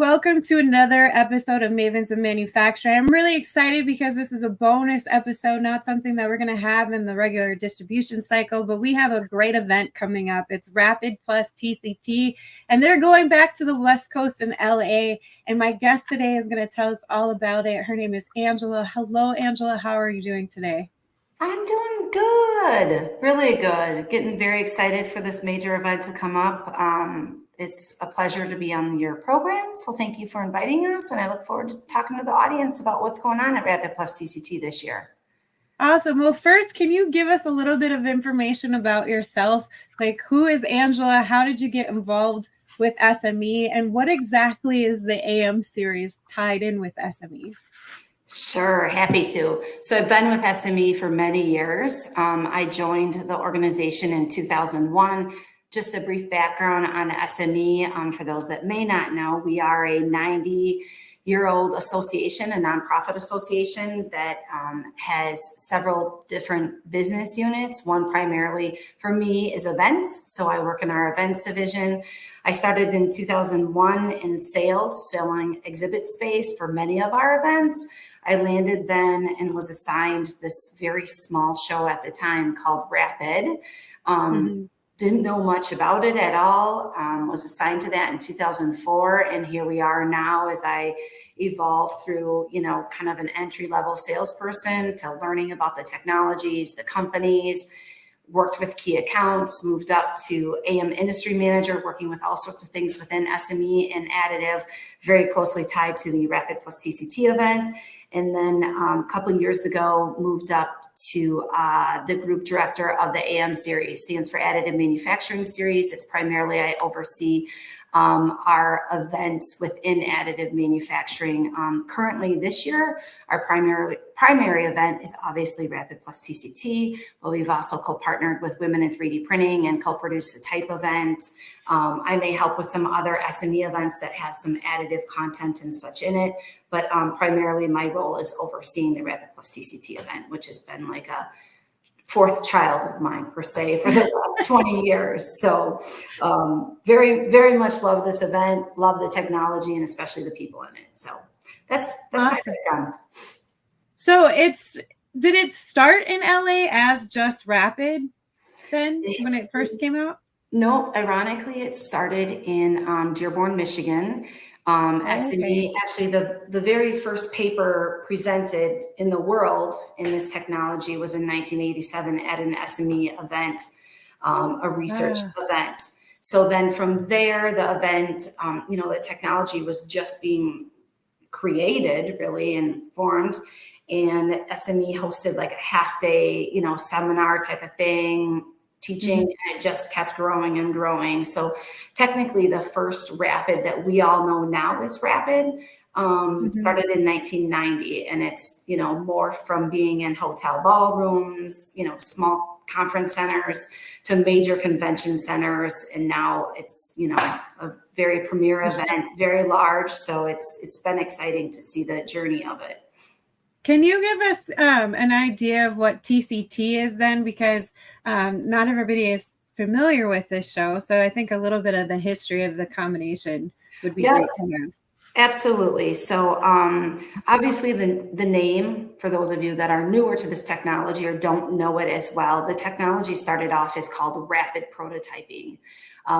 welcome to another episode of Mavens of Manufacturing. I'm really excited because this is a bonus episode, not something that we're going to have in the regular distribution cycle, but we have a great event coming up. It's Rapid Plus TCT, and they're going back to the West Coast in LA, and my guest today is going to tell us all about it. Her name is Angela. Hello, Angela. How are you doing today? I'm doing good, really good. Getting very excited for this major event to come up. It's a pleasure to be on your program, so thank you for inviting us, and I look forward to talking to the audience about what's going on at Rapid Plus TCT this year. Awesome. Well, first, can you give us a little bit of information about yourself? Like, who is Angela? How did you get involved with SME? And what exactly is the AM series tied in with SME? Sure, happy to. So I've been with SME for many years. I joined the organization in 2001. Just a brief background on SME, for those that may not know, we are a 90-year-old association, a nonprofit association that has several different business units. One primarily for me is events. So I work in our events division. I started in 2001 in sales, selling exhibit space for many of our events. I landed then and was assigned this very small show at the time called Rapid. Didn't know much about it at all, was assigned to that in 2004. And here we are now as I evolved through, kind of an entry-level salesperson to learning about the technologies, the companies, worked with key accounts, moved up to AM industry manager, working with all sorts of things within SME and additive, very closely tied to the Rapid Plus TCT event. And then a couple of years ago, moved up to the group director of the AM series, stands for Additive Manufacturing Series. It's primarily, I oversee our events within additive manufacturing. Currently this year, our primary event is obviously Rapid Plus TCT, but we've also co-partnered with Women in 3D Printing and co-produced the type event. I may help with some other SME events that have some additive content and such in it, but primarily my role is overseeing the Rapid Plus TCT event, which has been like a fourth child of mine per se for the last 20 years. So very, very much love this event, love the technology, and especially the people in it. So that's Awesome. my background. So did it start in LA as just Rapid then when it first came out? No, ironically, it started in Dearborn, Michigan. SME, actually, the very first paper presented in the world in this technology was in 1987 at an SME event, a research event. So then from there, the event, the technology was just being created really and formed. And SME hosted like a half day, seminar type of thing, teaching, and it just kept growing and growing. So technically the first Rapid that we all know now is Rapid started in 1990, and it's, more from being in hotel ballrooms, small conference centers to major convention centers. And now it's, a very premier event, very large. So it's been exciting to see the journey of it. Can you give us an idea of what TCT is then? Because not everybody is familiar with this show. So I think a little bit of the history of the combination would be great to know. Absolutely. So obviously the name, for those of you that are newer to this technology or don't know it as well, the technology started off as called rapid prototyping.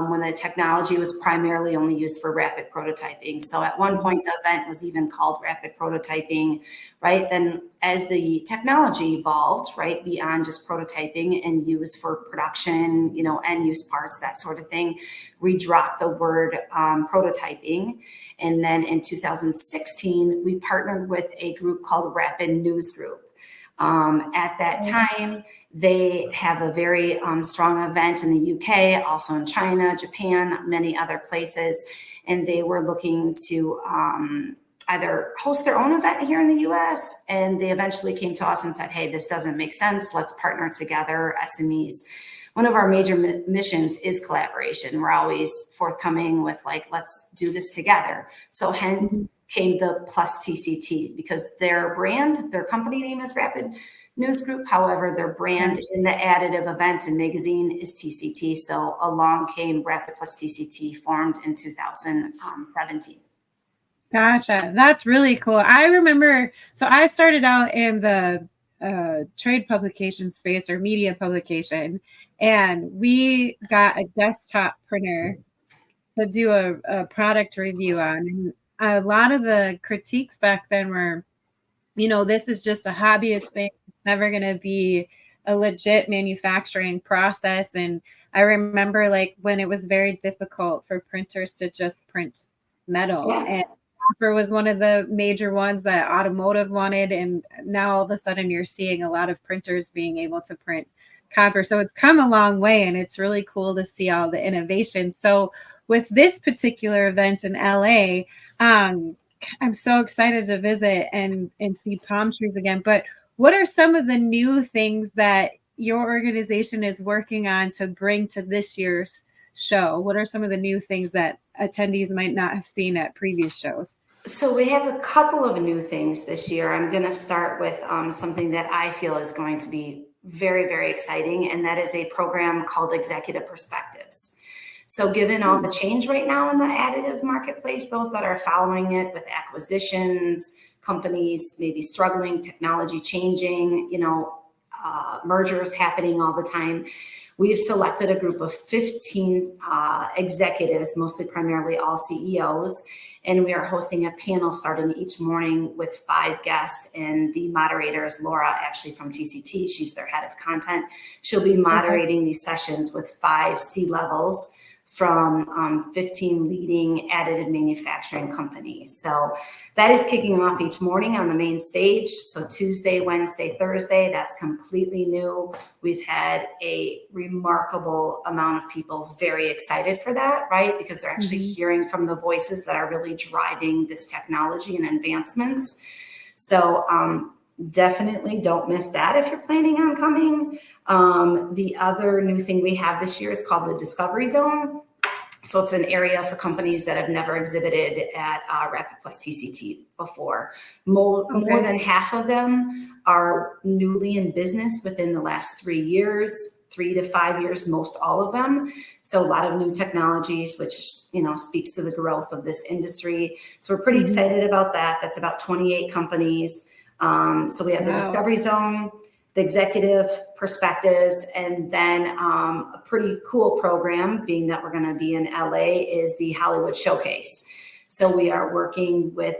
When the technology was primarily only used for rapid prototyping. So at one point, the event was even called rapid prototyping, right? Then as the technology evolved, right, beyond just prototyping and used for production, end use parts, that sort of thing, we dropped the word prototyping. And then in 2016, we partnered with a group called Rapid News Group. At that time, they have a very strong event in the UK, also in China, Japan, many other places. And they were looking to either host their own event here in the US. And they eventually came to us and said, hey, this doesn't make sense. Let's partner together, SMEs. One of our major missions is collaboration. We're always forthcoming with let's do this together. So hence came the Plus TCT, because their brand, their company name is Rapid News Group. However, their brand in the additive events and magazine is TCT. So along came Rapid Plus TCT, formed in 2017. Gotcha. That's really cool. I remember, so I started out in the trade publication space or media publication, and we got a desktop printer to do a product review on. And a lot of the critiques back then were, this is just a hobbyist thing. It's never going to be a legit manufacturing process. And I remember like when it was very difficult for printers to just print metal. Yeah. And copper was one of the major ones that automotive wanted. And now all of a sudden you're seeing a lot of printers being able to print copper. So it's come a long way, and it's really cool to see all the innovation. So with this particular event in LA, I'm so excited to visit and see palm trees again. But what are some of the new things that your organization is working on to bring to this year's show? What are some of the new things that attendees might not have seen at previous shows? So we have a couple of new things this year. I'm going to start with something that I feel is going to be very, very exciting, and that is a program called Executive Perspectives. So given all the change right now in the additive marketplace, those that are following it with acquisitions, companies maybe struggling, technology changing, mergers happening all the time, we've selected a group of 15 executives, mostly primarily all CEOs, and we are hosting a panel starting each morning with 5 guests, and the moderator is Laura, actually from TCT. She's their head of content. She'll be moderating these sessions with 5 C-levels from 15 leading additive manufacturing companies. So that is kicking off each morning on the main stage. So Tuesday, Wednesday, Thursday, that's completely new. We've had a remarkable amount of people very excited for that, right? Because they're actually hearing from the voices that are really driving this technology and advancements. So definitely don't miss that if you're planning on coming. The other new thing we have this year is called the Discovery Zone. So it's an area for companies that have never exhibited at Rapid Plus TCT before. More than half of them are newly in business within the last 3 years, 3 to 5 years, most all of them. So a lot of new technologies, which speaks to the growth of this industry. So we're pretty excited about that. That's about 28 companies. So we have the Discovery Zone, the Executive Perspectives, and then a pretty cool program, being that we're going to be in LA, is the Hollywood Showcase. So we are working with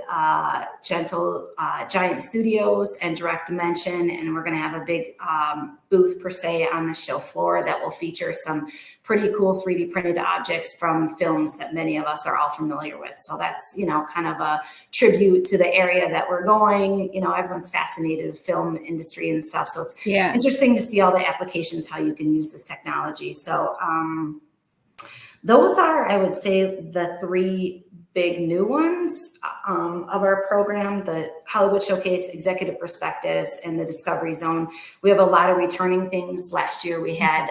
Giant Studios and Direct Dimension, and we're going to have a big booth per se on the show floor that will feature some pretty cool 3D printed objects from films that many of us are all familiar with. So that's, kind of a tribute to the area that we're going. Everyone's fascinated with film industry and stuff. So it's interesting to see all the applications, how you can use this technology. So those are, I would say, the 3 big new ones of our program: the Hollywood Showcase, Executive Perspectives, and the Discovery Zone. We have a lot of returning things. Last year we had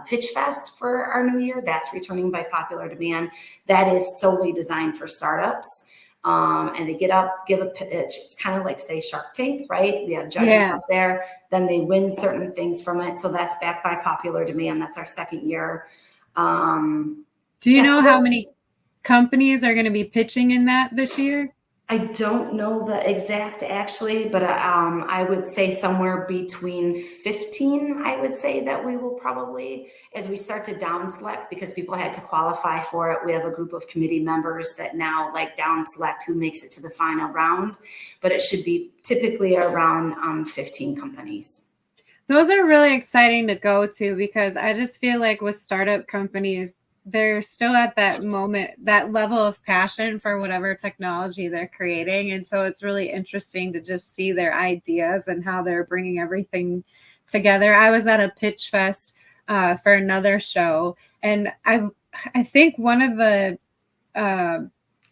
Pitch Fest for our new year. That's returning by popular demand. That is solely designed for startups. And they get up, give a pitch. It's kind of like, say, Shark Tank, right? We have judges up there, then they win certain things from it. So that's backed by popular demand. That's our 2nd year. Do you know how many companies are going to be pitching in that this year? I don't know the exact actually, but I would say somewhere between 15, I would say, that we will probably, as we start to down select, because people had to qualify for it. We have a group of committee members that now down select who makes it to the final round, but it should be typically around 15 companies. Those are really exciting to go to, because I just feel like with startup companies, they're still at that moment, that level of passion for whatever technology they're creating. And so it's really interesting to just see their ideas and how they're bringing everything together. I was at a pitch fest for another show, and I think one of the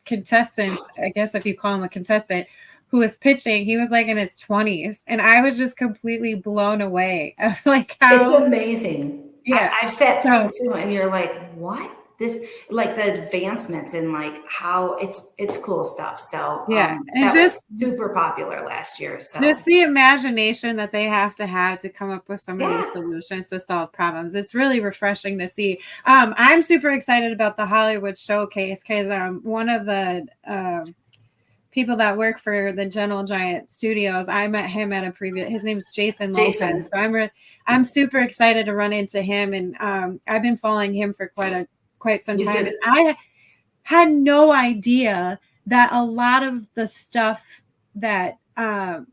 contestants, I guess if you call him a contestant, who was pitching, he was in his 20s, and I was just completely blown away of how it's amazing. Yeah, I've sat through too, and you're like, what? This, the advancements and how it's cool stuff. So and that just was super popular last year. So just the imagination that they have to come up with some of these solutions to solve problems. It's really refreshing to see. I'm super excited about the Hollywood Showcase, because one of the people that work for the Gentle Giant Studios. I met him at a previous. His name is Jason Jason. Lopez. So I'm super excited to run into him, and I've been following him for quite some time. And I had no idea that a lot of the stuff that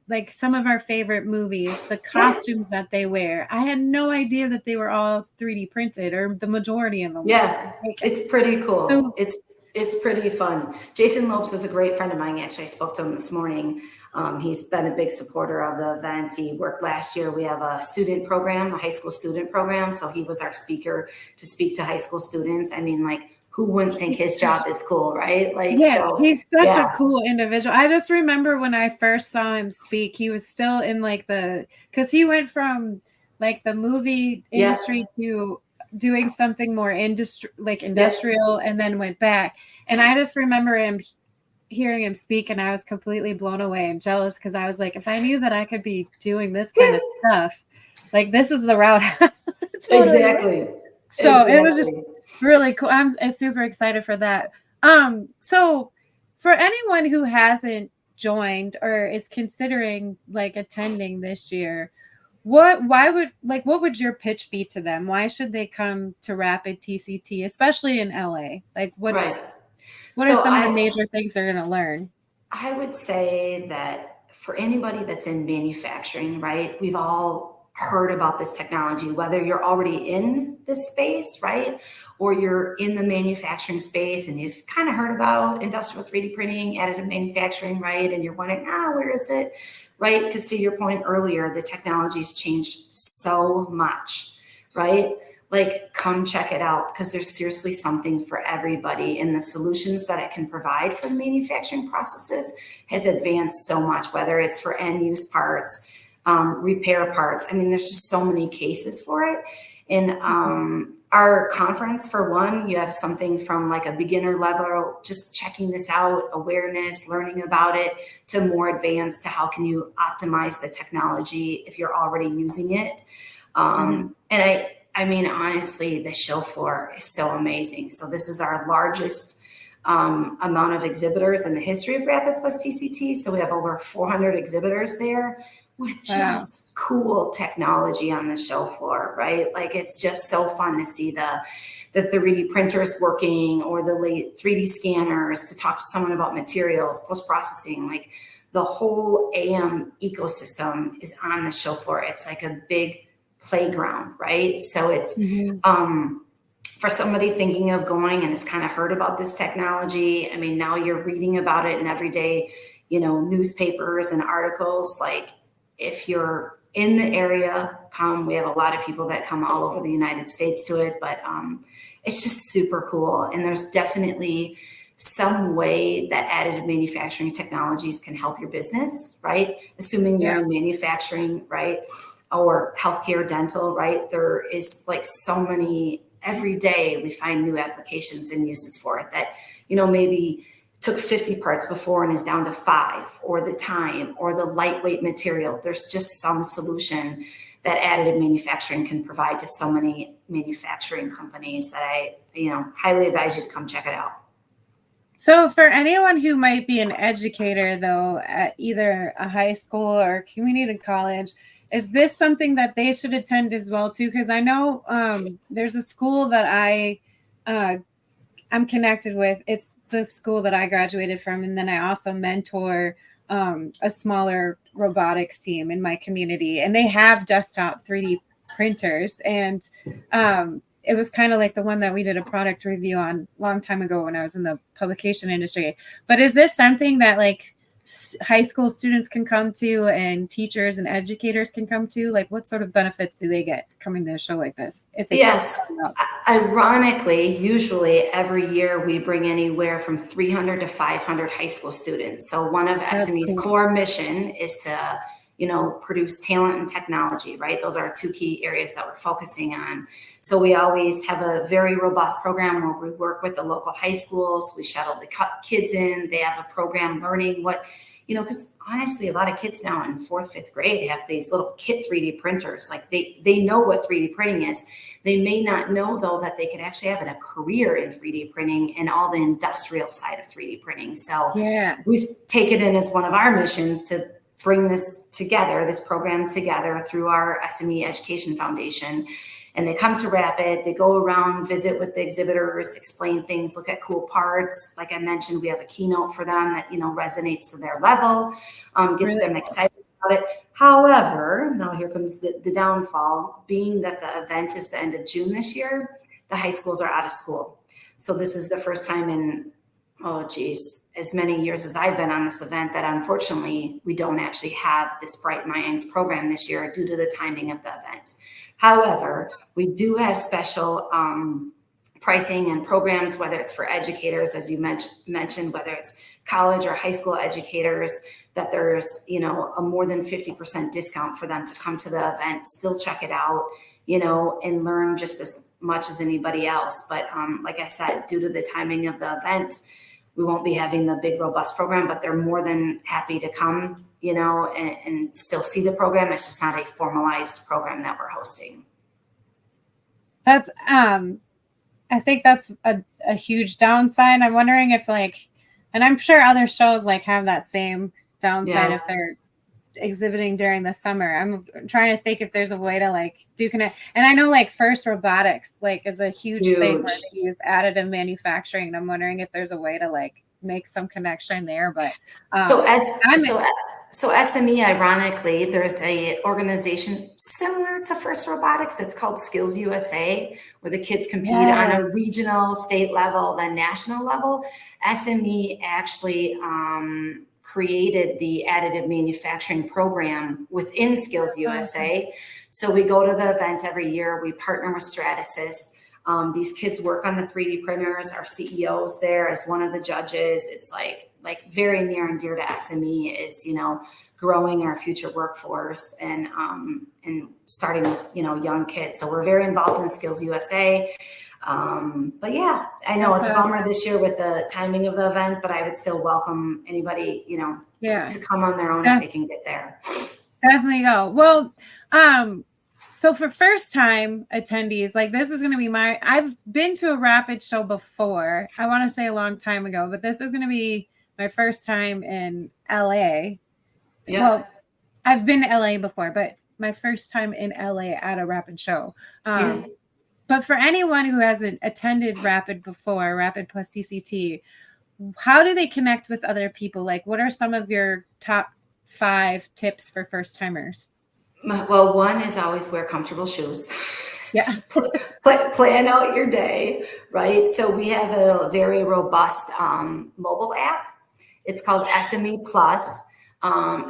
like some of our favorite movies, the costumes that they wear, I had no idea that they were all 3D printed, or the majority of them. Yeah, it's pretty cool. So, it's pretty fun. Jason Lopes is a great friend of mine. Actually, I spoke to him this morning. He's been a big supporter of the event. He worked last year. We have a student program, a high school student program. So he was our speaker to speak to high school students. I mean, like, who wouldn't think his job is cool, right? Like, yeah, so, he's such a cool individual. I just remember when I first saw him speak, he was still in like because he went from like the movie industry to doing something more industrial, and then went back. And I just remember hearing him speak, and I was completely blown away and jealous, because I was like, if I knew that I could be doing this kind of stuff, like, this is the route. Totally. Exactly. So it was just really cool. I'm super excited for that. So for anyone who hasn't joined or is considering like attending this year, what would your pitch be to them? Why should they come to Rapid TCT, especially in LA? Like, what are some of the major things they're going to learn? I would say that for anybody that's in manufacturing, right, we've all heard about this technology, whether you're already in this space, right, or you're in the manufacturing space and you've kind of heard about industrial 3D printing, additive manufacturing, right, and you're wondering, where is it, right? Because to your point earlier, the technology's changed so much, right? Like, come check it out, because there's seriously something for everybody, and the solutions that it can provide for the manufacturing processes has advanced so much, whether it's for end use parts, repair parts. I mean, there's just so many cases for it. In our conference, for one, you have something from like a beginner level, just checking this out, awareness, learning about it, to more advanced, to how can you optimize the technology if you're already using it. And I mean, honestly, the show floor is so amazing. So this is our largest amount of exhibitors in the history of Rapid plus TCT. So we have over 400 exhibitors there with just cool technology on the show floor, right? Like, it's just so fun to see the 3D printers working, or the late 3D scanners, to talk to someone about materials, post-processing. Like, the whole AM ecosystem is on the show floor. It's like a big playground, right? So it's for somebody thinking of going and has kind of heard about this technology. I mean, now you're reading about it in everyday, newspapers and articles. Like, if you're in the area, come. We have a lot of people that come all over the United States to it, but it's just super cool. And there's definitely some way that additive manufacturing technologies can help your business, right? Assuming you're in manufacturing, right? Or healthcare, dental, right? There is like so many, every day we find new applications and uses for it that, maybe took 50 parts before and is down to 5, or the time, or the lightweight material. There's just some solution that additive manufacturing can provide to so many manufacturing companies that I, highly advise you to come check it out. So for anyone who might be an educator, though, at either a high school or community college, is this something that they should attend as well, too? Because I know there's a school that I'm connected with. It's the school that I graduated from. And then I also mentor a smaller robotics team in my community. And they have desktop 3D printers. And it was kind of like the one that we did a product review on a long time ago when I was in the publication industry. But is this something that like high school students can come to, and teachers and educators can come to? Like, what sort of benefits do they get coming to a show like this? Yes. Ironically, usually every year we bring anywhere from 300 to 500 high school students. So one of SME's core mission is to produce talent and technology, right? Those are 2 key areas that we're focusing on. So we always have a very robust program where we work with the local high schools. We shuttle the kids in. They have a program learning what, because honestly, a lot of kids now in 4th, 5th grade have these little kit 3D printers. Like they know what 3D printing is. They may not know, though, that they could actually have a career in 3D printing and all the industrial side of 3D printing. So we've taken it as one of our missions to bring this program together through our SME Education Foundation. And they come to Rapid, they go around, visit with the exhibitors, explain things, look at cool parts. Like I mentioned, we have a keynote for them that, resonates to their level, gets them excited about it. However, now here comes the downfall, being that the event is the end of June this year, the high schools are out of school. So this is the first time in, as many years as I've been on this event that unfortunately we don't actually have this Bright Minds program this year due to the timing of the event. However, we do have special pricing and programs, whether it's for educators, as you mentioned, whether it's college or high school educators, that there's, a more than 50% discount for them to come to the event, still check it out, and learn just as much as anybody else. But like I said, due to the timing of the event, we won't be having the big robust program, but they're more than happy to come, and still see the program. It's just not a formalized program that we're hosting. That's, I think that's a huge downside. I'm wondering if and I'm sure other shows have that same downside if they're exhibiting during the summer. I'm trying to think if there's a way to do connect. And I know First Robotics is a huge thing where they use additive manufacturing. And I'm wondering if there's a way to make some connection there. But so SME, ironically, there's a organization similar to First Robotics. It's called Skills USA, where the kids compete on a regional, state level, then national level. SME actually created the additive manufacturing program within Skills USA. So we go to the event every year. We partner with Stratasys. These kids work on the 3D printers. Our CEO's there as one of the judges. It's like very near and dear to SME is, growing our future workforce and starting with, young kids. So we're very involved in Skills USA. But yeah, I know it's a bummer this year with the timing of the event, but I would still welcome anybody, to come on their own if they can get there. Definitely go. Well, so for first time attendees, this is going to be I've been to a Rapid show before. I want to say a long time ago, but this is going to be my first time in LA. Yeah. Well, I've been to LA before, but my first time in LA at a Rapid show. But for anyone who hasn't attended Rapid before, Rapid plus TCT, how do they connect with other people? What are some of your top 5 tips for first timers? Well, one is always wear comfortable shoes. Yeah. Plan out your day, right? So we have a very robust mobile app. It's called SME Plus.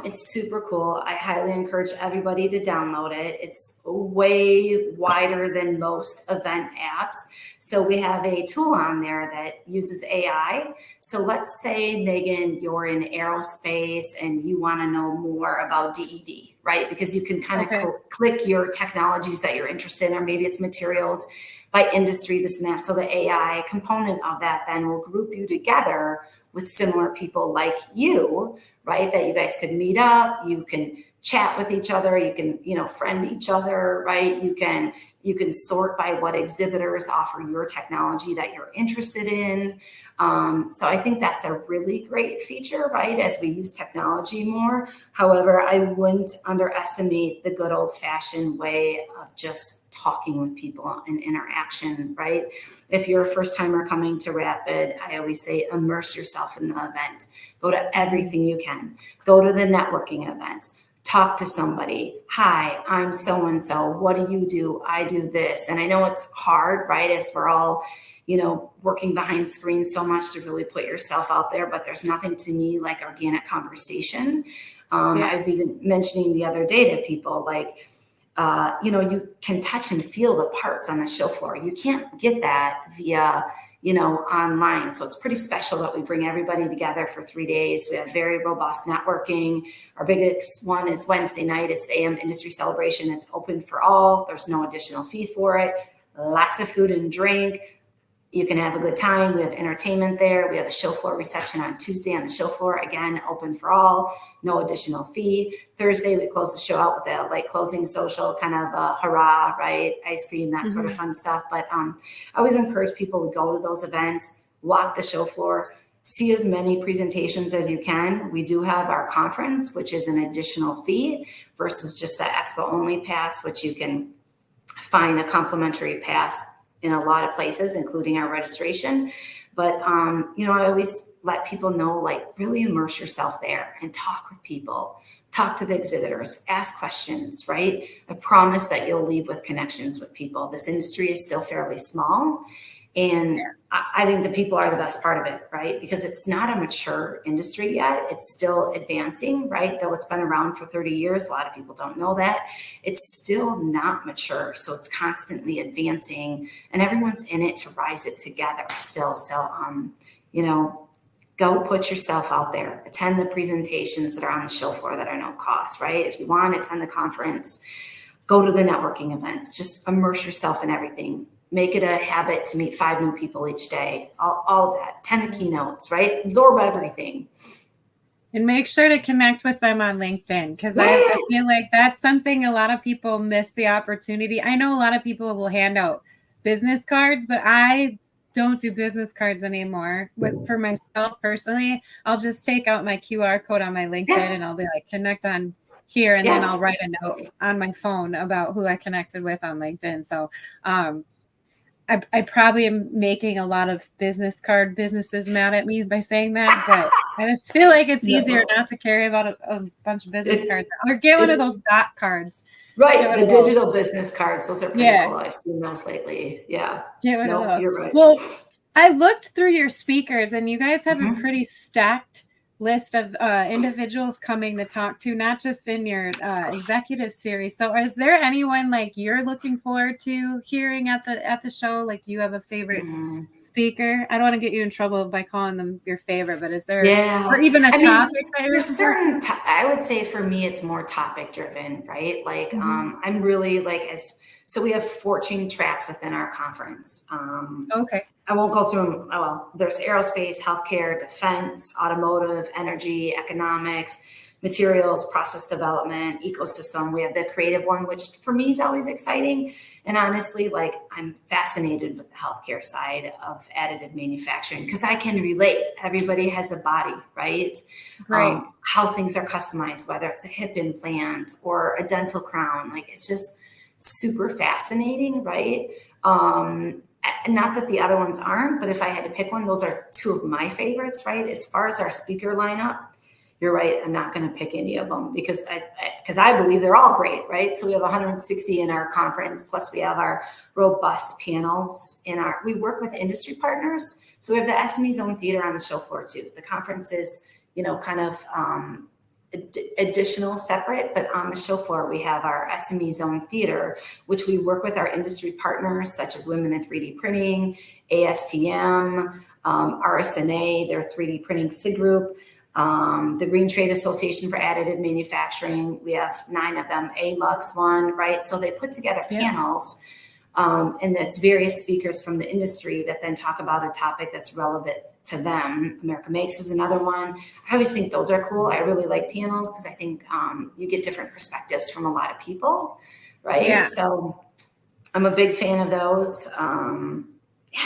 It's super cool. I highly encourage everybody to download it. It's way wider than most event apps. So we have a tool on there that uses AI. So let's say, Megan, you're in aerospace and you want to know more about DED, right? Because you can kind of click your technologies that you're interested in, or maybe it's materials by industry, this and that. So the AI component of that then will group you together with similar people like you, right? That you guys could meet up, you can chat with each other, you can, friend each other, right? You can sort by what exhibitors offer your technology that you're interested in. So I think that's a really great feature, right? As we use technology more. However, I wouldn't underestimate the good old fashioned way of just talking with people and interaction, right? If you're a first timer coming to Rapid, I always say immerse yourself in the event. Go to everything you can. Go to the networking events. Talk to somebody. Hi, I'm so-and-so. What do you do? I do this. And I know it's hard, right? As we're all, working behind screens so much to really put yourself out there, but there's nothing to me like organic conversation. I was even mentioning the other day to people, you can touch and feel the parts on the show floor. You can't get that via, online. So it's pretty special that we bring everybody together for 3 days. We have very robust networking. Our biggest one is Wednesday night. It's the AM Industry Celebration. It's open for all. There's no additional fee for it. Lots of food and drink. You can have a good time. We have entertainment there. We have a show floor reception on Tuesday on the show floor. Again, open for all, no additional fee. Thursday, we close the show out with a like closing social, kind of a hurrah, right? Ice cream, that sort of fun stuff. But I always encourage people to go to those events, walk the show floor, see as many presentations as you can. We do have our conference, which is an additional fee versus just the expo only pass, which you can find a complimentary pass in a lot of places, including our registration. But, I always let people know, like, really immerse yourself there and talk with people, talk to the exhibitors, ask questions, right? I promise that you'll leave with connections with people. This industry is still fairly small. And I think the people are the best part of it, right? Because it's not a mature industry yet. It's still advancing, right? Though it's been around for 30 years. A lot of people don't know that. It's still not mature. So it's constantly advancing and everyone's in it to rise it together still. So, go put yourself out there, attend the presentations that are on the show floor that are no cost, right? If you want to attend the conference, go to the networking events, just immerse yourself in everything. Make it a habit to meet 5 new people each day, all of that, 10 keynotes, right? Absorb everything. And make sure to connect with them on LinkedIn, because I feel like that's something a lot of people miss the opportunity. I know a lot of people will hand out business cards, but I don't do business cards anymore. For myself personally, I'll just take out my QR code on my LinkedIn and I'll be like, connect on here. And then I'll write a note on my phone about who I connected with on LinkedIn. So, I probably am making a lot of businesses mad at me by saying that, but I just feel like it's easier not to carry about a bunch of business cards, or get one of those dot cards. Right, the digital business cards. Those are pretty cool. I've seen those lately. Yeah. Get one of those. You're right. Well, I looked through your speakers, and you guys have a pretty stacked list of individuals coming to talk to, not just in your executive series. So is there anyone like you're looking forward to hearing at the show? Like, do you have a favorite speaker? I don't want to get you in trouble by calling them your favorite, but is there or even a topic that you're certain I would say for me it's more topic driven, right? Like I'm really like so we have 14 tracks within our conference. Okay. I won't go through them. Oh, well, there's aerospace, healthcare, defense, automotive, energy, economics, materials, process development, ecosystem. We have the creative one, which for me is always exciting. And honestly, like I'm fascinated with the healthcare side of additive manufacturing because I can relate. Everybody has a body, right? Right. How things are customized, whether it's a hip implant or a dental crown. Like it's just super fascinating, right? Not that the other ones aren't, but if I had to pick one, those are 2 of my favorites, right? As far as our speaker lineup, you're right. I'm not going to pick any of them because I believe they're all great, right? So we have 160 in our conference, plus we have our robust panels we work with industry partners. So we have the SME Zone Theater on the show floor too. The conference is, kind of additional separate, but on the show floor, we have our SME Zone Theater, which we work with our industry partners such as Women in 3D Printing, ASTM, RSNA, their 3D Printing SIG group, the Green Trade Association for Additive Manufacturing. We have 9 of them, AMUX one, right? So they put together panels and that's various speakers from the industry that then talk about a topic that's relevant to them. America Makes is another one. I always think those are cool. I really like panels because I think you get different perspectives from a lot of people, right? Yeah. So I'm a big fan of those.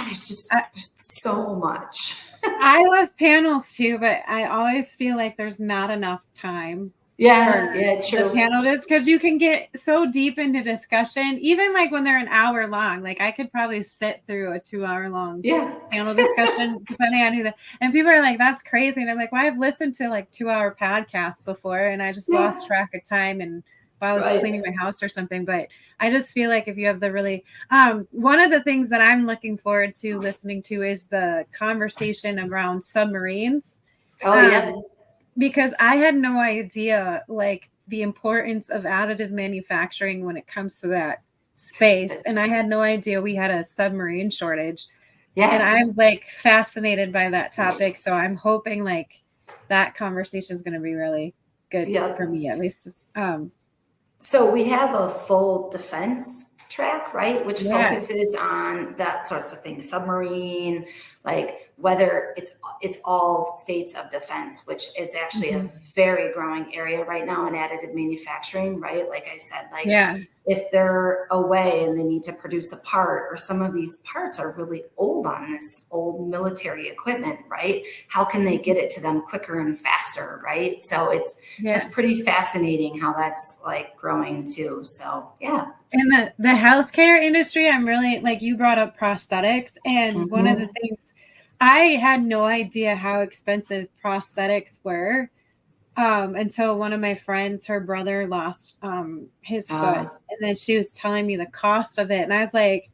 There's so much. I love panels too, but I always feel like there's not enough time. True. The panel is because you can get so deep into discussion, even like when they're an hour long. Like I could probably sit through a 2-hour long panel discussion, depending on who and people are like, that's crazy. And I'm like, well, I've listened to like 2-hour podcasts before and I just lost track of time and while I was cleaning my house or something. But I just feel like if you have the really, one of the things that I'm looking forward to listening to is the conversation around submarines. Because I had no idea like the importance of additive manufacturing when it comes to that space. And I had no idea we had a submarine shortage. Yeah. And I'm like fascinated by that topic. So I'm hoping like that conversation is going to be really good for Yep. me, at least. So we have a full defense track, right? Which Yeah. focuses on that sorts of things, submarine, like whether it's all states of defense, which is actually a very growing area right now in additive manufacturing, right? Like I said, like Yeah. if they're away and they need to produce a part, or some of these parts are really old on this old military equipment, right? How can they get it to them quicker and faster, right? So it's pretty fascinating how that's like growing too. So yeah. In the healthcare industry, I'm really like, you brought up prosthetics, and one of the things, I had no idea how expensive prosthetics were until one of my friends, her brother lost his foot, and then she was telling me the cost of it, and I was like,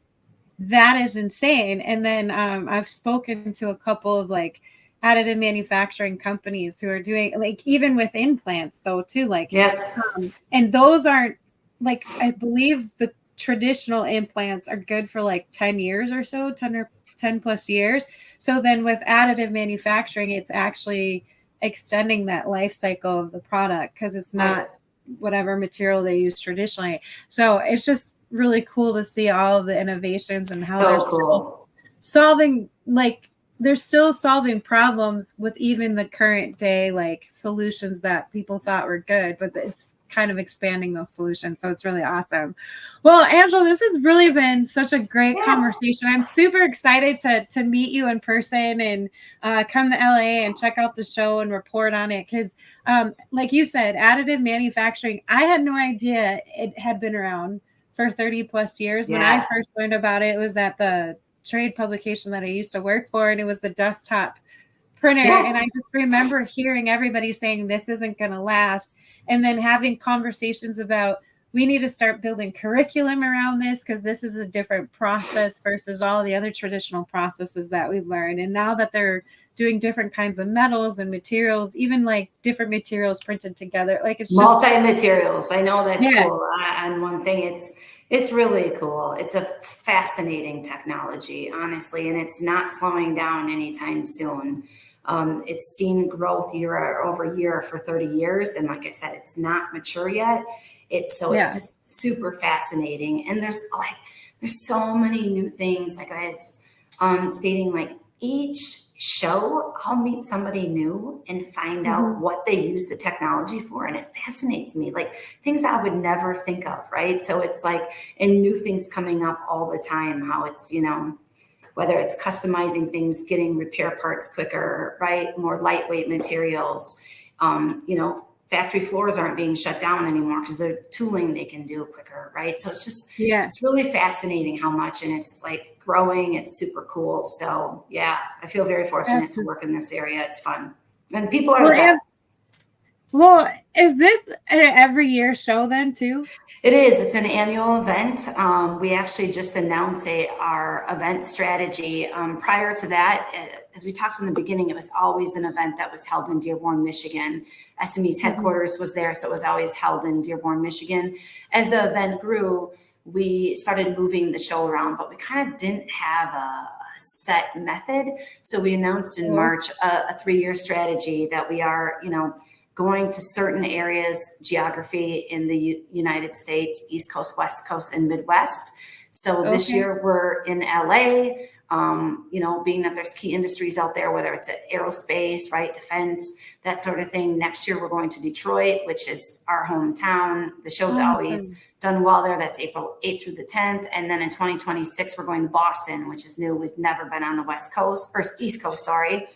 that is insane. And then I've spoken to a couple of like additive manufacturing companies who are doing like even with implants though too, like and those aren't like, I believe the traditional implants are good for like 10 years or so, 10 plus years. So then with additive manufacturing, it's actually extending that life cycle of the product because it's not whatever material they use traditionally. So it's just really cool to see all of the innovations and how they're still solving, like they're still solving problems with even the current day like solutions that people thought were good, but it's kind of expanding those solutions. So it's really awesome. Well, Angela, this has really been such a great conversation. I'm super excited to meet you in person and come to LA and check out the show and report on it. Because like you said, additive manufacturing, I had no idea it had been around for 30 plus years. When I first learned about it, it was at the trade publication that I used to work for, and it was the desktop printer. And I just remember hearing everybody saying this isn't going to last, and then having conversations about we need to start building curriculum around this because this is a different process versus all the other traditional processes that we've learned. And now that they're doing different kinds of metals and materials, even like different materials printed together, like it's multi-materials. I know that's cool. And one thing, it's really cool. It's a fascinating technology, honestly, and it's not slowing down anytime soon. It's seen growth year over year for 30 years. And like I said, it's not mature yet. It's just super fascinating. And there's so many new things. Like I was stating, like each show, I'll meet somebody new and find out what they use the technology for. And it fascinates me, like things I would never think of, right? So it's like, and new things coming up all the time, how it's, whether it's customizing things, getting repair parts quicker, right? More lightweight materials, factory floors aren't being shut down anymore because they're tooling they can do quicker, right? So it's just, it's really fascinating how much, and it's like growing, it's super cool. So yeah, I feel very fortunate to work in this area. It's fun. And the people are the best. Well, is this an every year show then too? It is. It's an annual event. We actually just announced our event strategy. Prior to that, as we talked in the beginning, it was always an event that was held in Dearborn, Michigan. SME's headquarters was there, so it was always held in Dearborn, Michigan. As the event grew, we started moving the show around, but we kind of didn't have a set method. So we announced in March a 3-year strategy that we are, going to certain areas, geography in the United States, East Coast, West Coast, and Midwest. So this year we're in LA, being that there's key industries out there, whether it's aerospace, right, defense, that sort of thing. Next year we're going to Detroit, which is our hometown. The show's always done well there. That's April 8th through the 10th. And then in 2026, we're going to Boston, which is new. We've never been on the West Coast, or East Coast, sorry.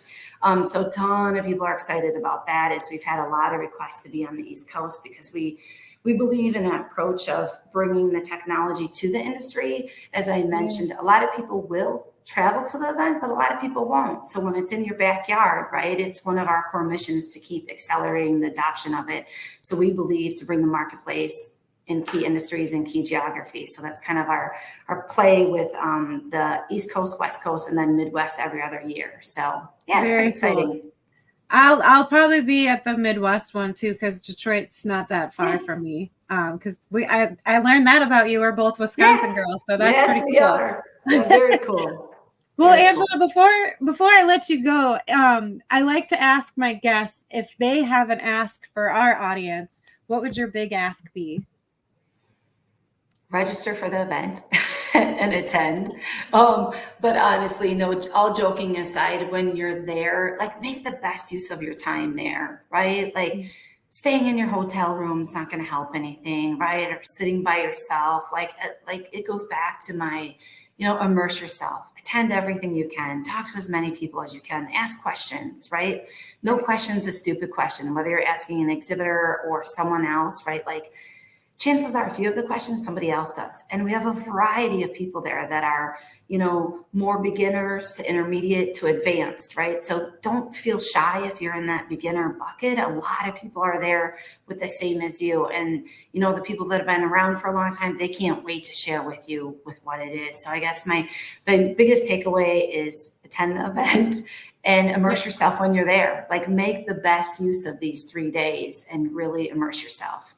So a ton of people are excited about that, as we've had a lot of requests to be on the East Coast because we believe in an approach of bringing the technology to the industry. As I mentioned, a lot of people will travel to the event, but a lot of people won't. So when it's in your backyard, right, it's one of our core missions to keep accelerating the adoption of it. So we believe to bring the marketplace in key industries and key geographies. So that's kind of our play with the East Coast, West Coast, and then Midwest every other year. So yeah, it's pretty exciting. Cool. I'll probably be at the Midwest one too, because Detroit's not that far from me. Because I learned that about you. We're both Wisconsin girls, so that's pretty cool. Are. Yeah, very cool. Well, Very Angela, cool. before I let you go, I like to ask my guests if they have an ask for our audience. What would your big ask be? Register for the event and attend. But honestly, no, all joking aside, when you're there, like make the best use of your time there, right? Like staying in your hotel room is not going to help anything, right? Or sitting by yourself, like it goes back to my, immerse yourself, attend everything you can, talk to as many people as you can, ask questions, right? No question's a stupid question, whether you're asking an exhibitor or someone else, right? Like chances are if you have the question, somebody else does. And we have a variety of people there that are, more beginners to intermediate to advanced, right? So don't feel shy if you're in that beginner bucket. A lot of people are there with the same as you. And, the people that have been around for a long time, they can't wait to share with you with what it is. So I guess my biggest takeaway is attend the event and immerse yourself when you're there. Like make the best use of these 3 days and really immerse yourself.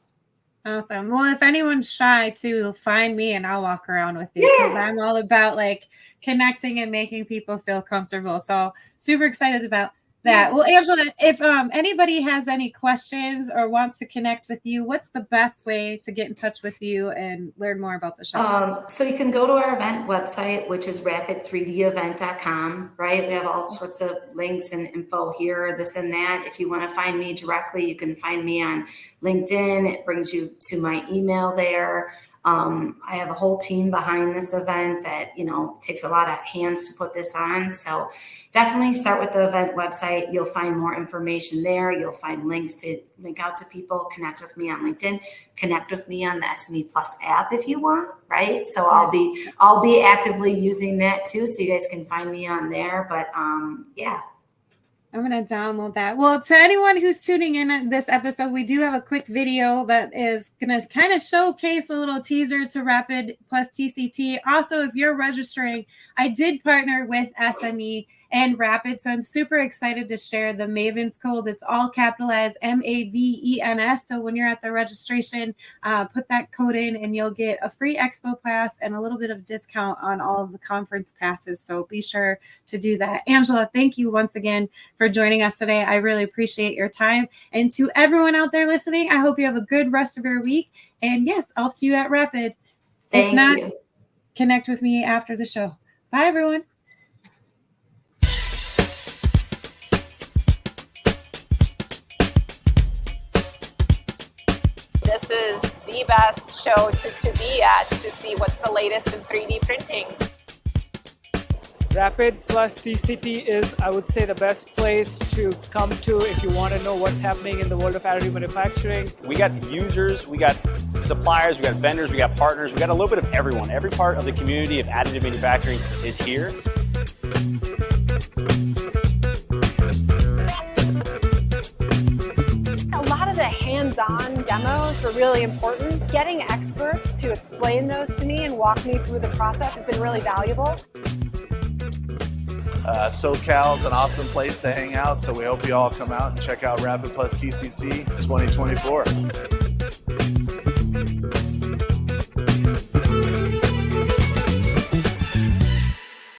Awesome. Well, if anyone's shy too, find me and I'll walk around with you because I'm all about like connecting and making people feel comfortable. So super excited about that. Well, Angela, if anybody has any questions or wants to connect with you, what's the best way to get in touch with you and learn more about the show? So you can go to our event website, which is rapid3devent.com, right? We have all sorts of links and info here, this and that. If you want to find me directly, you can find me on LinkedIn. It brings you to my email there. I have a whole team behind this event that, takes a lot of hands to put this on. So definitely start with the event website. You'll find more information there. You'll find links to link out to people, connect with me on LinkedIn, connect with me on the SME Plus app if you want, right? So I'll be actively using that too. So you guys can find me on there. But yeah. I'm going to download that. Well, to anyone who's tuning in at this episode, we do have a quick video that is going to kind of showcase a little teaser to Rapid plus TCT. Also, if you're registering, I did partner with SME and Rapid, so I'm super excited to share the Mavens code. It's all capitalized MAVENS. So when you're at the registration, put that code in and you'll get a free expo pass and a little bit of discount on all of the conference passes. So be sure to do that. Angela, thank you once again for joining us today. I really appreciate your time. And to everyone out there listening, I hope you have a good rest of your week. And yes, I'll see you at Rapid. If not, connect with me after the show. Bye, everyone. This is the best show to be at to see what's the latest in 3D printing. Rapid plus TCT is, I would say, the best place to come to if you want to know what's happening in the world of additive manufacturing. We got users, we got suppliers, we got vendors, we got partners, we got a little bit of everyone. Every part of the community of additive manufacturing is here. A lot of the hands-on demos were really important. Getting experts to explain those to me and walk me through the process has been really valuable. SoCal's an awesome place to hang out, so we hope you all come out and check out Rapid plus TCT 2024.